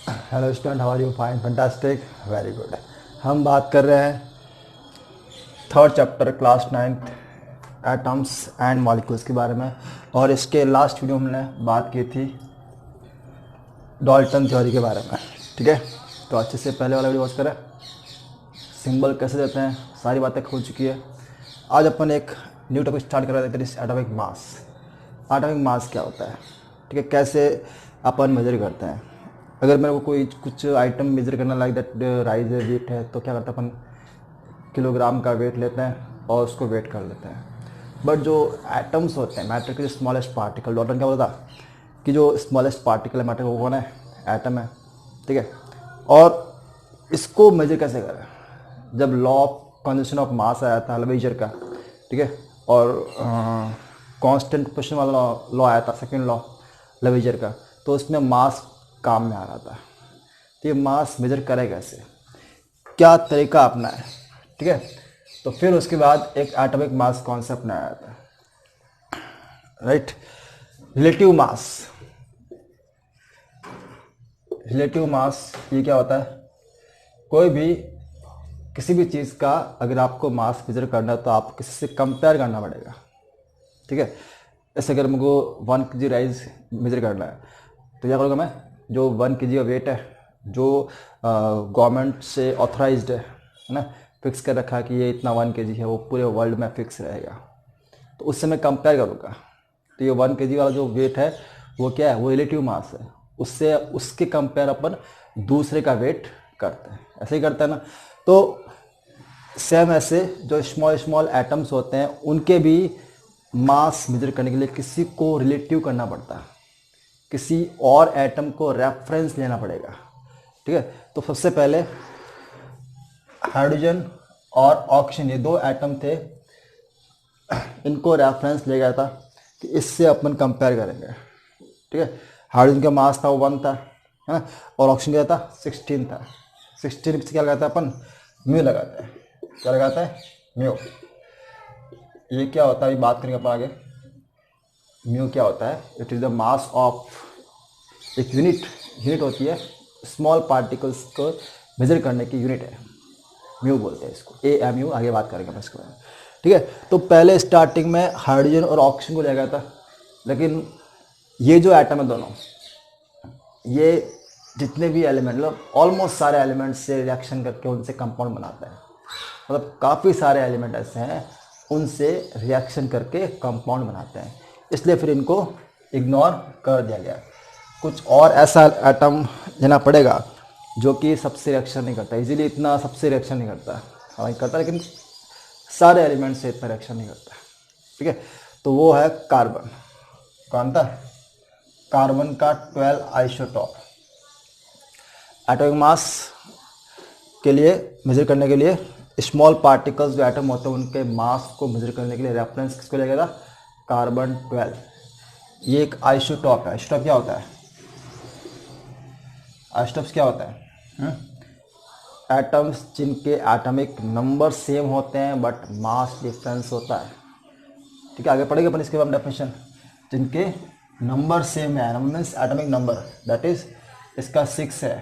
Hello student, how are you? Fine, fantastic, very good. हम बात कर रहे हैं third chapter class 9th atoms and molecules के बारे में। और इसके लास्ट वीडियो में हमने बात की थी डाल्टन थ्योरी के बारे में। ठीक है, तो अच्छे से पहले वाला वीडियो वॉच करें। सिंबल कैसे देते हैं, सारी बातें खुल चुकी है। आज अपन एक न्यू टॉपिक स्टार्ट कर रहे थे, एटॉमिक मास। एटॉमिक मास क्या होता है, ठीक है, कैसे अपन मेजर करते हैं। अगर मेरे को कोई कुछ आइटम मेजर करना, लाइक दैट राइस है, वेट है, तो क्या करते हैं अपन, किलोग्राम का वेट लेते हैं और उसको वेट कर लेते हैं। बट जो एटम्स होते हैं, मैटर के स्मॉलेस्ट पार्टिकल, डॉल्टन क्या बोलता कि जो स्मॉलेस्ट पार्टिकल है मैटर, वो कौन है? एटम है। ठीक है, और इसको मेजर कैसे करें? जब law of conservation of mass आया था लेवेजर का, ठीक है, और कांस्टेंट पोजीशन वाला लॉ आया था, सेकंड लॉ लेवेजर का, तो उसमें मास काम में आ रहा था। तो ये मास मेजर करे कैसे, क्या तरीका अपना है? ठीक है, तो फिर उसके बाद एक एटॉमिक मास कॉन्सेप्ट में आया था, right. Relative mass. Relative mass ये क्या होता है? कोई भी किसी भी चीज़ का अगर आपको मास मेजर करना है तो आपको किसी से कंपेयर करना पड़ेगा। ठीक है, जैसे अगर मुझको 1 kg राइस मेजर करना है तो क्या करूँगा मैं? जो 1 kg का वेट है, जो गवर्नमेंट से ऑथराइज्ड है ना, फिक्स कर रखा है कि ये इतना 1 kg है, वो पूरे वर्ल्ड में फिक्स रहेगा, तो उससे मैं कंपेयर करूँगा। तो ये 1 kg वाला जो वेट है वो क्या है? वो रिलेटिव मास है। उससे उसके कंपेयर अपन दूसरे का वेट करते हैं, ऐसे ही करते हैं ना। तो सेम ऐसे जो स्मॉल स्मॉल एटम्स होते हैं उनके भी मास मेजर करने के लिए किसी को रिलेटिव करना पड़ता है, किसी और एटम को रेफरेंस लेना पड़ेगा। ठीक है, तो सबसे पहले हाइड्रोजन और ऑक्सीजन, ये दो एटम थे, इनको रेफरेंस लिया गया था कि इससे अपन कंपेयर करेंगे। ठीक है, हाइड्रोजन का मास था वो 1 था, है ना, और ऑक्सीजन का था 16 था। 16 से क्या लगाता है अपन? म्यू लगाते हैं। क्या लगाता है? म्यू। ये क्या होता है, अभी बात करेंगे अपन आगे। म्यू क्या होता है? It is the mass of, एक यूनिट यूनिट होती है, स्मॉल पार्टिकल्स को मेजर करने की यूनिट है, म्यू बोलते हैं इसको, AMU। आगे बात करेंगे अपन इसके बारे में। ठीक है, तो पहले स्टार्टिंग में हाइड्रोजन और ऑक्सीजन को लिया गया था, लेकिन ये जो एटम है दोनों, ये जितने भी एलिमेंट, मतलब ऑलमोस्ट सारे एलिमेंट से रिएक्शन करके उनसे कंपाउंड बनाता है। मतलब काफ़ी सारे एलिमेंट ऐसे हैं उनसे रिएक्शन करके कंपाउंड बनाते हैं, इसलिए फिर इनको इग्नोर कर दिया गया। कुछ और ऐसा एटम लेना पड़ेगा जो कि सबसे रिएक्शन नहीं करता, इजीली इतना सबसे रिएक्शन नहीं करता, हालांकि करता है लेकिन सारे एलिमेंट से इतना रिएक्शन नहीं करता। ठीक है, तो वो है कार्बन। कौन था? कार्बन का 12 आइसोटॉप। एटॉमिक मास के लिए मेजर करने के लिए स्मॉल पार्टिकल्स जो एटम होते हैं उनके मास को मेजर करने के लिए रेफरेंस किसको लिया गया था? कार्बन 12। ये एक आइसोटॉप है। आइसोटॉप क्या होता है? आइसोटॉप्स क्या होता है? एटम्स जिनके एटॉमिक नंबर सेम होते हैं बट मास डिफरेंस होता है। ठीक है, आगे पढ़ेंगे अपन इसके बाद डेफिनेशन। जिनके नंबर सेम है, number means atomic number, that is इसका 6 है।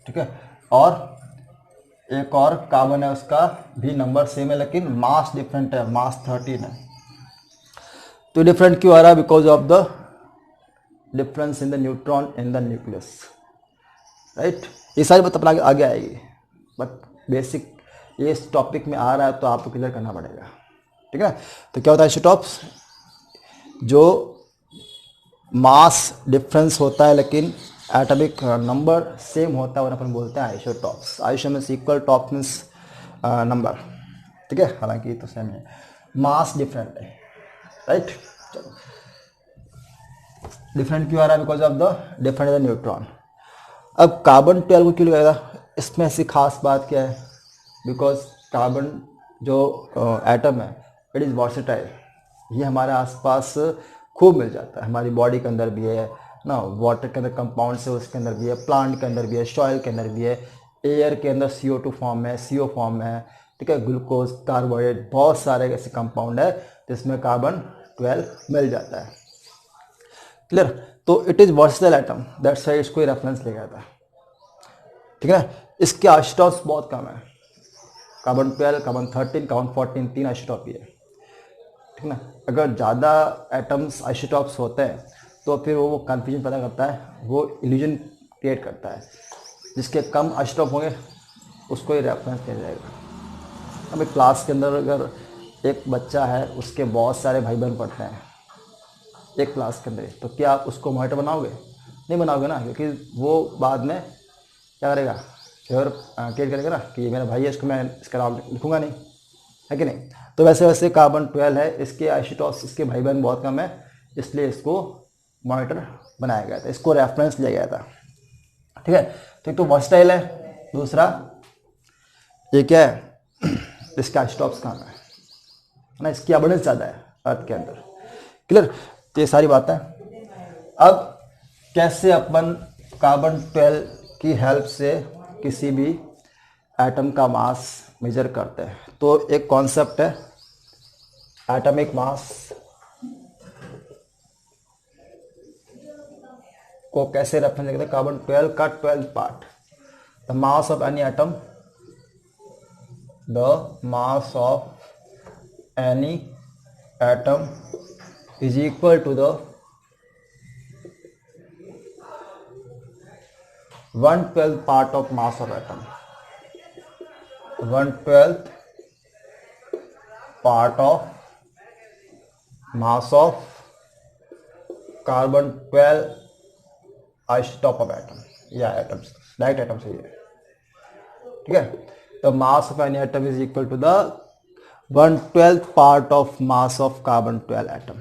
ठीक है, और एक और कार्बन है उसका भी नंबर सेम है लेकिन मास डिफरेंट है, मास 13 है। तो डिफरेंट क्यों आ रहा है? Because of the difference in the neutron in the nucleus, right. ये सारी बात अपना आगे आएगी, बट बेसिक ये इस टॉपिक में आ रहा है तो आपको क्लियर करना पड़ेगा। ठीक है, तो क्या होता है आइसोटॉप्स? जो मास डिफरेंस होता है लेकिन एटॉमिक नंबर सेम होता है, और अपन बोलते हैं isotopes. Iso means equal, top means number. ठीक है, हालांकि तो सेम है, मास डिफरेंट है, राइट। चलो, डिफरेंट क्यों आ रहा है? Because of the different the neutron. अब कार्बन 12 को क्यों लगाया था? इसमें ऐसी खास बात क्या है? बिकॉज कार्बन जो एटम है, इट इज़ वर्सेटाइल। ये हमारे आसपास खूब मिल जाता है, हमारी बॉडी के अंदर भी है ना, वाटर के अंदर कंपाउंड है उसके अंदर भी है, प्लांट के अंदर भी है, सॉइल के अंदर भी है, एयर के अंदर CO2 फॉर्म में, CO फॉर्म है। ठीक है, ग्लूकोज, कार्बोहाइड्रेट, बहुत सारे ऐसे कंपाउंड है जिसमें कार्बन 12 मिल जाता है। क्लियर? तो it is versatile atom, that's why इसको रेफरेंस ले गया था। ठीक है ना। इसके आइसोटॉप्स बहुत कम है, कार्बन 12, कार्बन 13, कार्बन 14, 3 आइसोटॉप ही है। ठीक ना। अगर ज़्यादा एटम्स आइसोटॉप्स होते हैं तो फिर वो कन्फ्यूजन पैदा करता है, वो इल्यूजन क्रिएट करता है। जिसके कम आइसोटॉप होंगे उसको ही रेफरेंस दिया जाएगा। अभी क्लास के अंदर अगर एक बच्चा है, उसके बहुत सारे भाई बहन पढ़ते हैं एक क्लास के अंदर, तो क्या आप उसको मॉनिटर बनाओगे? नहीं बनाओगे ना, क्योंकि वो बाद में क्या करेगा, फेवर क्रिएट करेगा ना कि ये मेरा भाई है, इसको मैं इसका नाम लिखूंगा नहीं, है कि नहीं। तो वैसे वैसे कार्बन 12 है, इसके आइसोटॉप्स, इसके भाई बहन बहुत कम है, इसलिए इसको मॉनिटर बनाया गया था, इसको रेफरेंस लिया गया था। ठीक है। तो एक तो वर्सटाइल है, दूसरा ये क्या है, इसके आइसोटॉप्स कम है ना, इसकी अबंडेंस ज़्यादा है अर्थ के अंदर। क्लियर। तो ये सारी बातें। अब कैसे अपन कार्बन 12 की हेल्प से किसी भी एटम का मास मेजर करते हैं, तो एक कॉन्सेप्ट है एटॉमिक मास को कैसे रेफरेंस करते हैं। कार्बन 12 का 12th part, the mass of any atom, the mass of any atom is equal to the 1/12 part of mass of atom, 1/12 part of mass of carbon 12 isotope of atom, या atoms, direct atom से है। ठीक है। the mass of any atom is equal to the 1/12 part of mass of carbon 12 atom।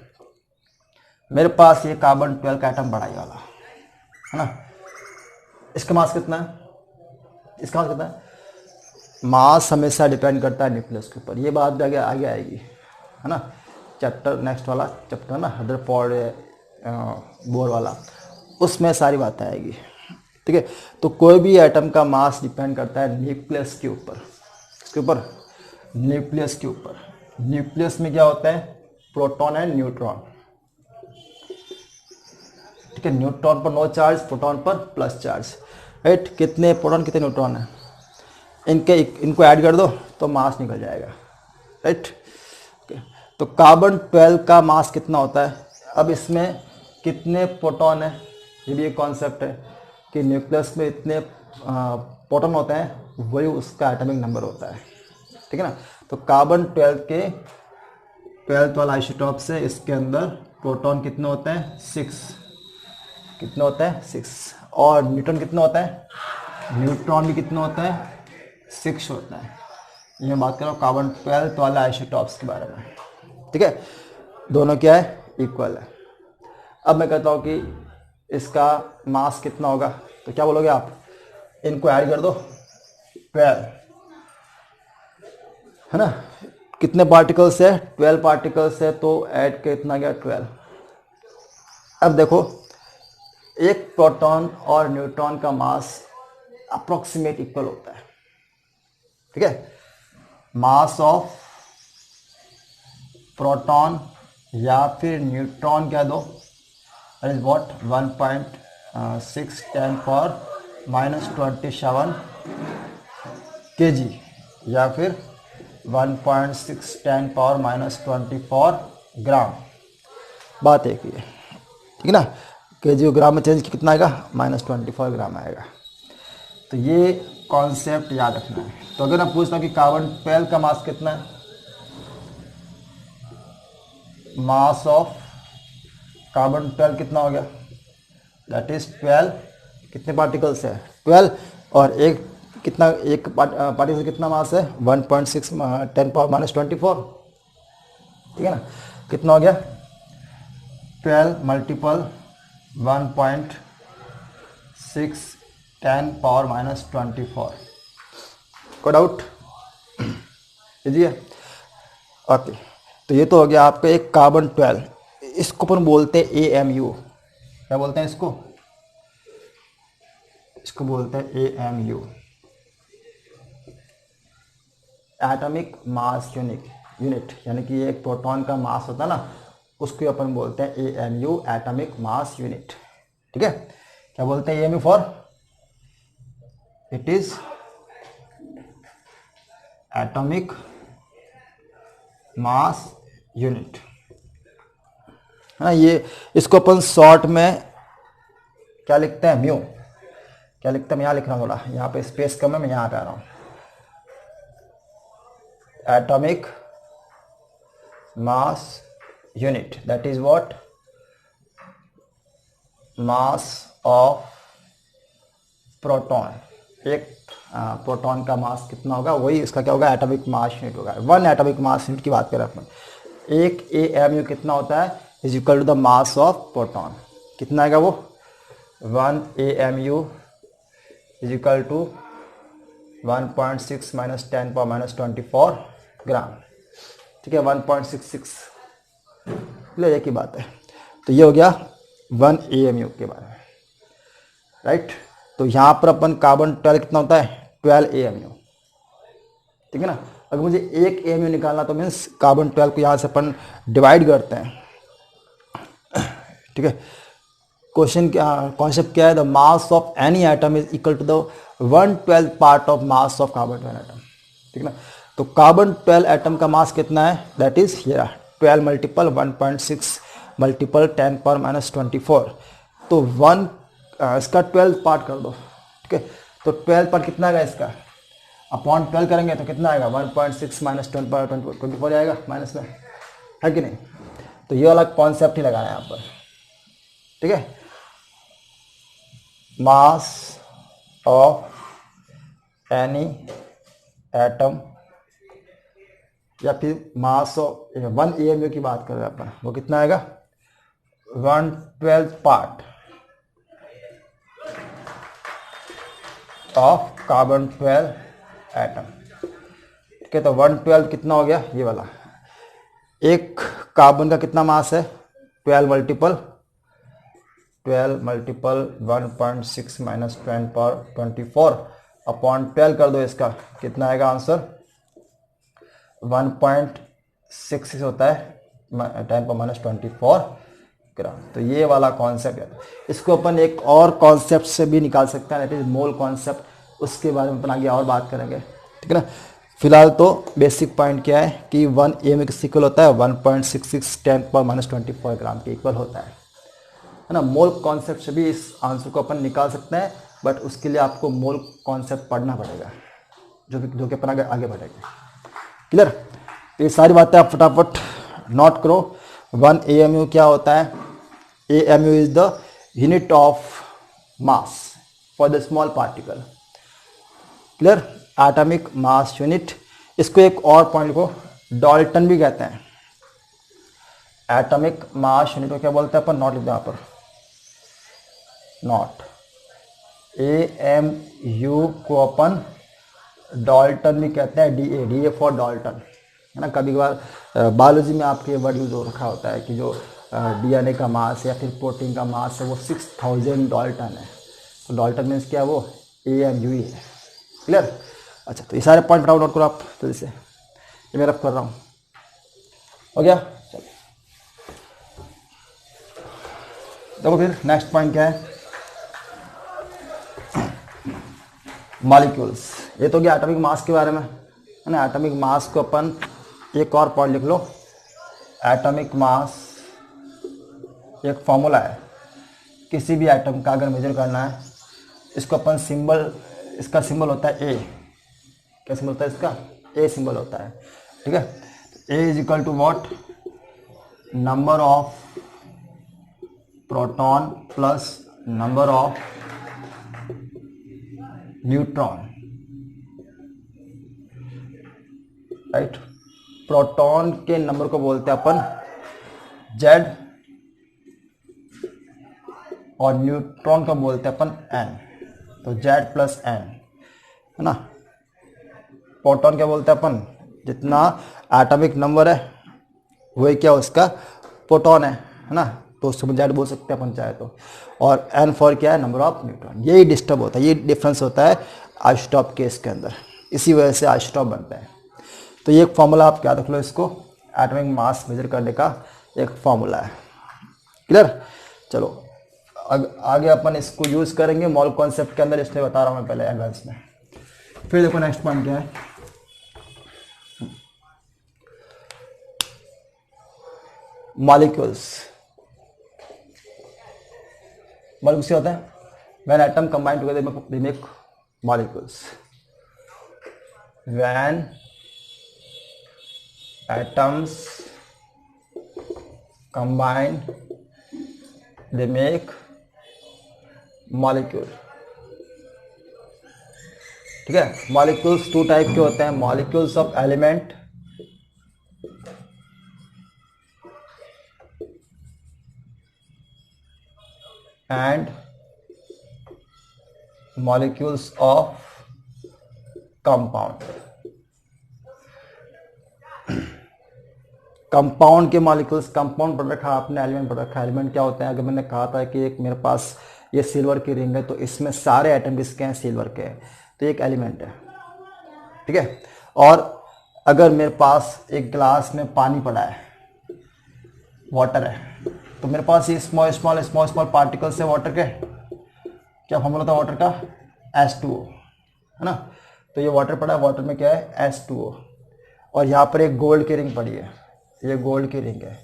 मेरे पास ये carbon 12 का atom बड़ा ही वाला है ना, इसका मास कितना है, इसका मास कितना है। मास हमेशा डिपेंड करता है न्यूक्लियस के ऊपर, ये बात भी आगे आगे आएगी, है ना, चैप्टर नेक्स्ट वाला चैप्टर ना, रदरफोर्ड बोर वाला, उसमें सारी बातें आएगी। ठीक है। तो कोई भी एटम का मास डिपेंड करता है न्यूक्लियस के ऊपर, इसके ऊपर, न्यूक्लियस के ऊपर। न्यूक्लियस में क्या होता है, प्रोटॉन एंड न्यूट्रॉन। ठीक है। न्यूट्रॉन पर नो चार्ज, प्रोटॉन पर प्लस चार्ज, राइट। कितने प्रोटॉन कितने न्यूट्रॉन है, इनको ऐड कर दो तो मास निकल जाएगा, राइट। तो कार्बन 12 का मास कितना होता है। अब इसमें कितने प्रोटॉन है, ये भी एक कॉन्सेप्ट है कि न्यूक्लियस में इतने प्रोटॉन होते हैं, वही उसका एटॉमिक नंबर होता है। ठीक है ना। तो कार्बन 12 के 12th वाला आइसोटॉप से इसके अंदर प्रोटॉन कितने होते हैं, 6, कितना होता है 6, और न्यूट्रॉन कितना होता है, न्यूट्रॉन भी कितना होता है 6 होता है। ये मैं बात कर रहा हूँ कार्बन 12 वाला आइसोटॉप्स के बारे में। ठीक है। दोनों क्या है, इक्वल है। अब मैं कहता हूँ कि इसका मास कितना होगा, तो क्या बोलोगे आप, इनको ऐड कर दो 12, है ना। कितने पार्टिकल्स है, 12 पार्टिकल्स है, तो ऐड कितना गया 12। अब देखो, एक प्रोटॉन और न्यूट्रॉन का मास अप्रोक्सीमेट इक्वल होता है। ठीक है। मास ऑफ प्रोटॉन या फिर न्यूट्रॉन क्या दो, दैट इज व्हाट 1.6 10⁻27 kg या फिर 1.6 10⁻24 ग्राम, बात एक ही है। ठीक है ना। केजी ग्राम में चेंज कितना आएगा, -24 ग्राम आएगा। तो ये कॉन्सेप्ट याद रखना है। तो अगर मैं पूछता हूँ कि कार्बन 12 का मास कितना है, मास ऑफ कार्बन 12 कितना हो गया, दैट इज 12, कितने पार्टिकल्स है 12, और एक कितना, एक पार्टिकल कितना मास है 1.6 10⁻24। ठीक है ना। कितना हो गया 12 मल्टीपल 1.6 10⁻24। कोई डाउट लीजिए। ओके। तो ये तो हो गया आपका एक कार्बन 12, इसको अपन बोलते हैं AMU। क्या बोलते हैं इसको, इसको बोलते हैं AMU, एटॉमिक मास यूनिट, यानी कि एक प्रोटॉन का मास होता है ना, उसको अपन बोलते हैं AMU, एटॉमिक मास यूनिट। ठीक है, क्या बोलते हैं AMU for, it is atomic mass unit, है ना। ये इसको अपन शॉर्ट में क्या लिखते हैं, म्यू। क्या लिखते हैं, मैं यहाँ लिख रहा हूँ, थोड़ा यहाँ पे स्पेस कम है, मैं यहाँ पे आ रहा हूँ। Atomic mass unit, that is what, mass of proton. एक प्रोटॉन का मास कितना होगा, वही इसका क्या होगा, एटॉमिक मास यूनिट होगा। 1 एटॉमिक मास यूनिट की बात करें अपन, एक AMU कितना होता है, is equal to the mass of proton. कितना आएगा वो, 1 AMU is equal to 1.6 minus 10 power minus 24 gram, ठीक है, 1.66, ले एक ही बात है। तो ये हो गया 1 AMU के बारे में, राइट। तो यहाँ पर अपन कार्बन 12 कितना होता है, 12 AMU, ठीक है ना। अगर मुझे 1 AMU निकालना तो मीन्स कार्बन 12 को यहाँ से अपन डिवाइड करते हैं, ठीक है। क्वेश्चन क्या, कॉन्सेप्ट क्या है, the mass of any atom is equal to the 1/12 part of mass of carbon 12 atom, ठीक है ना। तो कार्बन 12 एटम का मास कितना है, that is here 12 multiple 1.6 multiple 10 power minus 24। तो 1 इसका 12 पार्ट कर दो, ठीक है। तो 12 पार्ट कितना आएगा इसका, अपॉन 12 करेंगे तो कितना आएगा, 1.6 माइनस 10 पावर 24 आएगा माइनस में, है कि नहीं। तो ये वाला कॉन्सेप्ट ही लगाना है यहाँ पर, ठीक है। मास ऑफ एनी एटम, या फिर मास ऑफ 1 AMU की बात कर रहे हैं अपन, वो कितना आएगा, 1/12 पार्ट ऑफ कार्बन 12 एटम, ठीक है। तो 1/12 कितना हो गया, ये वाला। एक कार्बन का कितना मास है, 12 मल्टीपल 1.6 माइनस 10 पावर 24 अपॉन 12 कर दो, इसका कितना आएगा आंसर, 1.66 होता है 10 पावर माइनस 24 ग्राम। तो ये वाला कॉन्सेप्ट है। इसको अपन एक और कॉन्सेप्ट से भी निकाल सकते हैं, दैट इज मोल कॉन्सेप्ट, उसके बारे में अपन आगे और बात करेंगे, ठीक है ना। फिलहाल तो बेसिक पॉइंट क्या है कि 1 AMU के इक्वल होता है 1.66 10 पावर माइनस 24 ग्राम के इक्वल होता है ना। मोल कॉन्सेप्ट से भी इस आंसर को अपन निकाल सकते हैं, बट उसके लिए आपको मोल कॉन्सेप्ट पढ़ना पड़ेगा, जो कि अपन आगे बढ़ेगा, क्लियर। तो ये सारी बातें आप फटाफट नोट करो। 1 AMU क्या होता है, AMU is the unit of mass for the small particle, clear, atomic mass unit. इसको एक और पॉइंट लिखो, डाल्टन भी कहते हैं। एटॉमिक मास यूनिट को क्या बोलते हैं अपन, नॉट लिख दो यहाँ पर, नॉट। AMU को अपन डाल्टन भी कहते हैं, DA फॉर डाल्टन, है ना। कभी कभार बायोलॉजी में आपके वर्ड यूज हो रखा होता है कि जो DNA का मास या फिर प्रोटीन का मास है वो 6000 डाल्टन है। तो डाल्टन मीन्स क्या है, वो AMU ही है, क्लियर। अच्छा, तो ये सारे पॉइंट फटाफट नोट करो आप जल्दी से, ये मैं रफ कर रहा हूँ, हो गया। चलो देखो फिर नेक्स्ट पॉइंट क्या है, मॉलिक्यूल्स। ये तो गया एटॉमिक मास के बारे में, है ना। एटॉमिक मास को अपन एक और पॉइंट लिख लो, एटॉमिक मास एक फॉर्मूला है, किसी भी एटम का अगर मेजर करना है, इसको अपन सिंबल, इसका सिंबल होता है A। क्या सिंबल होता है इसका, A सिंबल होता है, ठीक है। A is equal to what, number of proton plus number of neutron, right. Proton के नंबर को बोलते हैं अपन Z और न्यूट्रॉन को बोलते हैं अपन N। तो Z प्लस N, है ना। प्रोटॉन क्या बोलते हैं अपन, जितना एटॉमिक नंबर है वही क्या उसका प्रोटॉन है ना। तो उसको Z बोल सकते हैं अपन चाहे तो। और N फॉर क्या है, नंबर ऑफ न्यूट्रॉन। यही डिस्टर्ब होता है, ये डिफरेंस होता है आइसोटॉप केस के अंदर, इसी वजह से आइसोटॉप बनता है। तो ये एक फॉर्मूला आप याद रख लो, इसको एटॉमिक मास मेजर करने का एक फॉर्मूला है, क्लियर। चलो आगे अपन इसको यूज करेंगे मॉल कॉन्सेप्ट के अंदर, इसलिए बता रहा हूँ मैं पहले एडवांस में। फिर देखो नेक्स्ट पॉइंट क्या है, मॉलिक्यूल्स। मॉलिक्यूल्स क्या होता है? When atom combine together they make molecules. When atoms combine they make molecule. ठीक है, मॉलिक्यूल्स टू टाइप के होते हैं, molecules of element and molecules of compound. Compound के मॉलिक्यूल्स, कंपाउंड पढ़ रखा आपने, एलिमेंट पढ़ रखा। एलिमेंट क्या होते हैं? अगर मैंने कहा था कि एक मेरे पास ये सिल्वर की रिंग है तो इसमें सारे एटम किसके हैं? सिल्वर के हैं, तो एक एलिमेंट है। ठीक है, और अगर मेरे पास एक ग्लास में पानी पड़ा है, वाटर है, तो मेरे पास ये small small small small particles है वाटर के। क्या फॉर्मूला था वाटर का? H2O, है ना। तो ये वाटर पड़ा है, वाटर में क्या है? H2O। और यहाँ पर एक गोल्ड की रिंग पड़ी है, ये गोल्ड की रिंग है,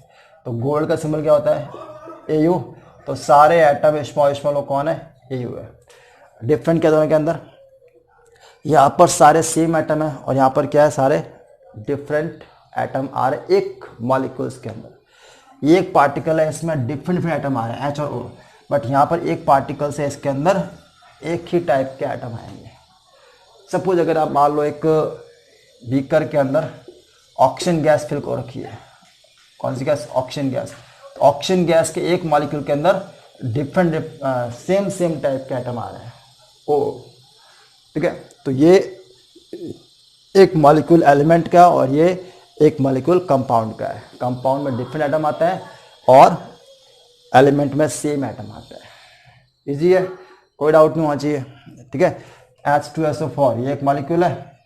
तो गोल्ड का सिंबल क्या होता है? AU। तो सारे एटम स्मॉल स्मॉल कौन है? AU है। डिफरेंट क्या दोनों के अंदर? यहाँ पर सारे सेम एटम है और यहाँ पर क्या है? सारे डिफरेंट एटम आ रहे एक मॉलिक्यूल्स के अंदर। ये एक पार्टिकल है, इसमें डिफरेंट डिफरेंट एटम आ रहे हैं H और O, बट यहाँ पर एक पार्टिकल से इसके अंदर एक ही टाइप के एटम आएंगे। सपोज अगर आप मान लो एक बीकर के अंदर ऑक्सीजन गैस फिल कर रखी है। कौन सी गैस? Oxygen gas. तो ऑक्सीजन गैस के एक मॉलिक्यूल के अंदर डिफरेंट सेम टाइप के एटम आ रहे हैं O। ठीक है, तो ये एक मॉलिक्यूल एलिमेंट का और ये एक मॉलिक्यूल कंपाउंड का है। कंपाउंड में डिफरेंट एटम आता है और एलिमेंट में सेम एटम आता है। इजी है, कोई डाउट नहीं होना चाहिए। ठीक है, H2SO4 ये एक मॉलिक्यूल है,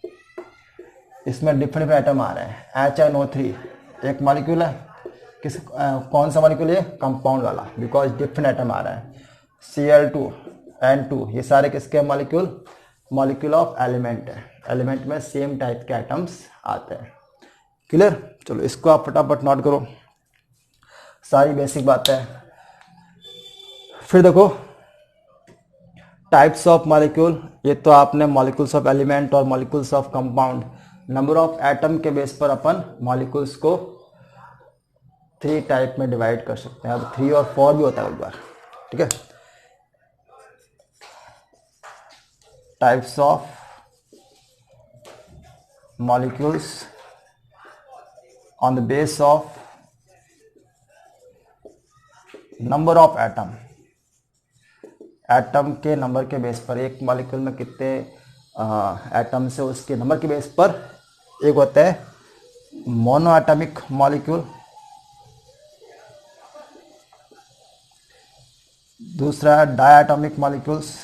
इसमें डिफरेंट एटम आ रहे हैं। HNO3 एक मॉलिक्यूल है, कौन सा मॉलिक्यूल है? कंपाउंड वाला, बिकॉज डिफरेंट एटम आ रहा है। Cl2 N2 ये सारे किसके मॉलिक्यूल? मॉलिक्यूल ऑफ एलिमेंट है, एलिमेंट में सेम टाइप के एटम्स आते हैं। क्लियर? चलो इसको आप फटाफट नोट करो, सारी बेसिक बातें हैं। फिर देखो टाइप्स ऑफ मॉलिक्यूल, ये तो आपने मॉलिक्यूल्स ऑफ एलिमेंट और molecules of compound. Number of atom के बेस पर अपन मॉलिक्यूल्स को 3 टाइप में डिवाइड कर सकते हैं। अब 3 और 4 भी होता है एक बार। ठीक है, types of molecules on the base of number of atom. Atom के नंबर के बेस पर, एक मॉलिक्यूल में कितने एटम से उसके नंबर के बेस पर एक होता है मोनो एटॉमिक मॉलिक्यूल, दूसरा है डायटॉमिक मॉलिक्यूल्स,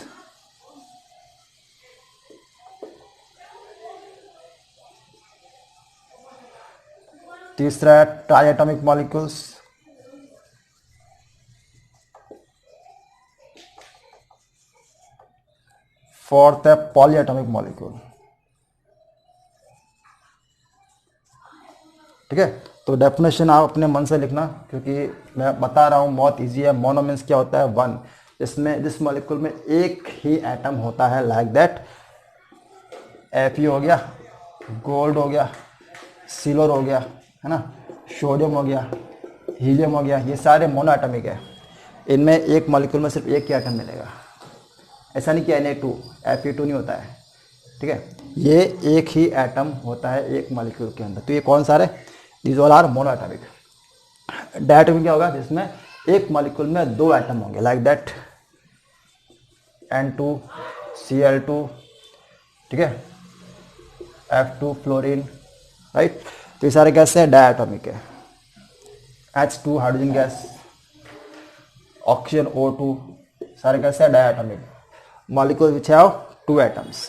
तीसरा है ट्राइएटॉमिक मॉलिक्यूल्स, फोर्थ है पॉलीएटॉमिक मॉलिक्यूल। ठीक है, तो डेफिनेशन आप अपने मन से लिखना, क्योंकि मैं बता रहा हूँ बहुत इजी है। मोनो मीन्स क्या होता है? 1, जिसमें जिस मॉलिक्यूल में एक ही एटम होता है, लाइक दैट Fe हो गया, गोल्ड हो गया, सिल्वर हो गया, है ना, सोडियम हो गया, हीलियम हो गया, ये सारे मोनो एटॉमिक है। इनमें एक मॉलिक्यूल में सिर्फ एक ही एटम मिलेगा। ऐसा नहीं कि Na2 Fe2 नहीं होता है। ठीक है, ये एक ही एटम होता है एक मॉलिक्यूल के अंदर। तो ये कौन सा है? These all are mono atomic. Diatomic क्या होगा? जिसमें एक मॉलिक्यूल में 2 एटम होंगे, लाइक दैट N2 Cl2, ठीक है, F2 फ्लोरीन, राइट। तो ये सारे कैसे हैं? डायटॉमिक है। H2 hydrogen gas, oxygen O2, सारे कैसे हैं? Diatomic molecule which have 2 atoms.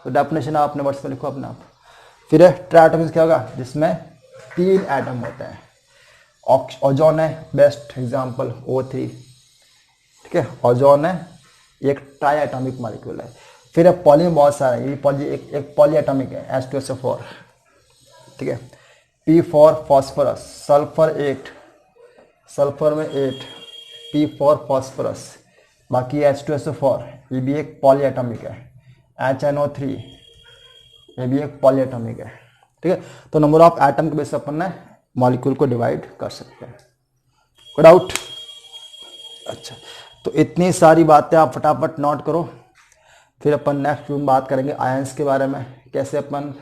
तो डेफिनेशन आप अपने वर्ड्स में लिखो अपने आप। फिर है ट्राइएटॉमिक, क्या होगा? जिसमें 3 एटम होते हैं। ओजोन है बेस्ट एग्जांपल, O3, ठीक है, ओजोन है, एक ट्राई एटॉमिक मॉलिक्यूल है। फिर अब पॉली में बहुत सारे हैं, ये पॉली एक पॉली एटॉमिक है H2SO4, ठीक है। P for phosphorus, sulphur 8, sulphur में 8, P फॉर फॉस्फोरस, बाकी H2SO4 ये भी एक पॉली एटॉमिक है। HNO3 ये भी एक पॉली एटॉमिक है, ठीक है। तो नंबर ऑफ एटम के बेस पर अपन ने मॉलिक्यूल को डिवाइड कर सकते हैं। कोई डाउट? अच्छा, तो इतनी सारी बातें आप फटाफट नोट करो। फिर अपन नेक्स्ट में बात करेंगे आयंस के बारे में, कैसे अपन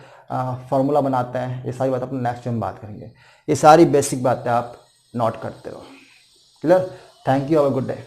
फार्मूला बनाते हैं, ये सारी बात अपन नेक्स्ट में बात करेंगे। ये सारी बेसिक बातें आप नोट करते रहो। Clear? Thank you, have a good day.